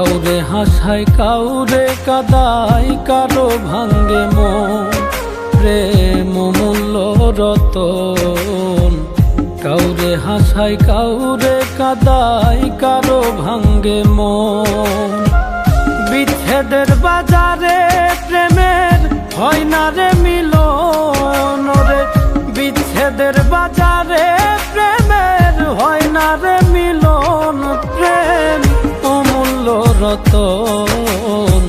কাউরে হাসায় কাউরে কাদায়, কারো ভাঙ্গে মন, প্রেম মূল্য রতন। কাউরে হাসায় কাউরে কাদায়, কারো ভাঙ্গে মন। বিচ্ছেদের বাজারে প্রেমের হয় না রে মিলন রে, বিচ্ছেদের বাজারে প্রেমের হয় না রে মিলন। প্রেম অমূল্য রতন।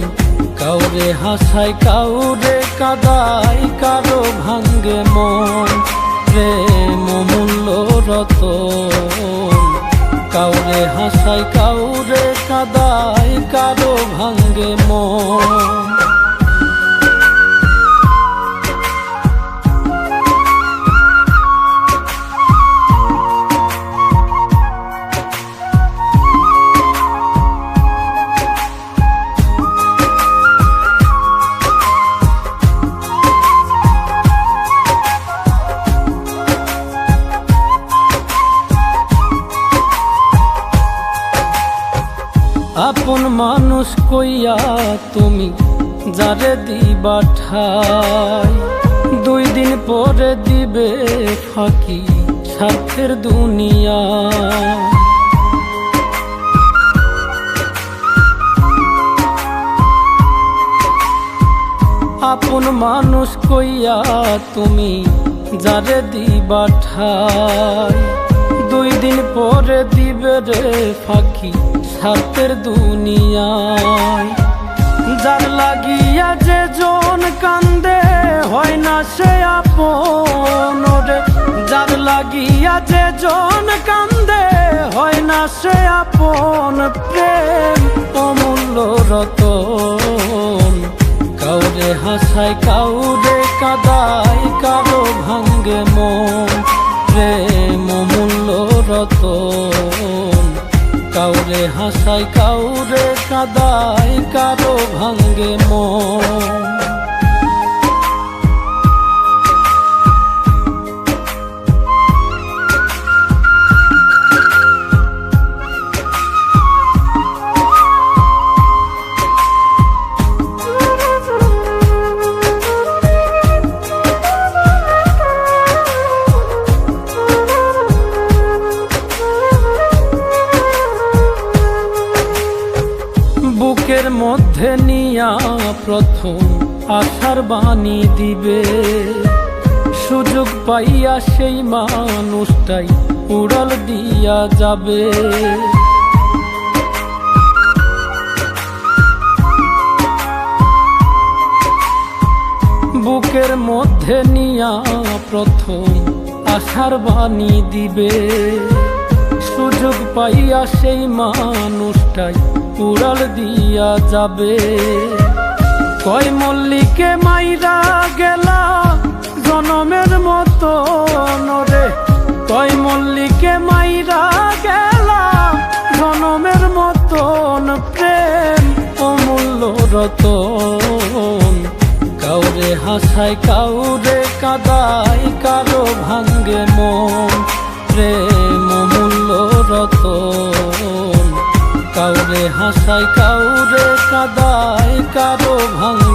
কাউরে হাসায় কাউরে কাদায়, কারো ভাঙ্গে মন, প্রেম অমূল্য রতন। কাউরে হাসায় কাউরে কাদায়, কারো ভাঙ্গে মন। আপন মানুষ কইয়া তুমি যারে দিবা ঠাই, 2 দিন পরে দিবে ফাঁকি স্বার্থের দুনিয়া। আপন মানুষ কইয়া তুমি যারে দিবা ঠাই, 2 দিন পরে দিবে রে ফাঁকি স্বার্থের দুনিয়ায়। যার লাগিয়া যে জন কান্দে হয় না সে আপন রে, যার লাগিয়া যে জন কান্দে হয় না সে আপন। প্রেম অমূল্য রতন। কাউরে হাসায় কাউরে কাদায়, কারো ভাঙ্গে মন, প্রেম অমূল্য রতন। কাউরে হাসায় কাউরে কাদায়, কারো ভাঙ্গে মন। বুকের মধ্যে নিয়া প্রথম আশার বাণী দিবে, সুযোগ পাইয়া সেই মানুষটাই উড়াল দিয়া যাবে। বুকের মধ্যে নিয়া প্রথম আশার বাণী দিবে, সুযোগ পাইয়া সেই মানুষটাই উড়াল দিয়া যাবে। কয় মল্লিকে মাইরা গেলা জনমের মতো রে, কয় মল্লিকে মাইরা গেলা জনমের মতন। প্রেম অমূল্য রতন। কাউরে হাসায় কাউরে কাদায়, কারো ভাঙ্গে মন, প্রেম অমূল্য রতন। কাউরে হাসায় কাউরে কাদায়, কারো ভাঙ্গে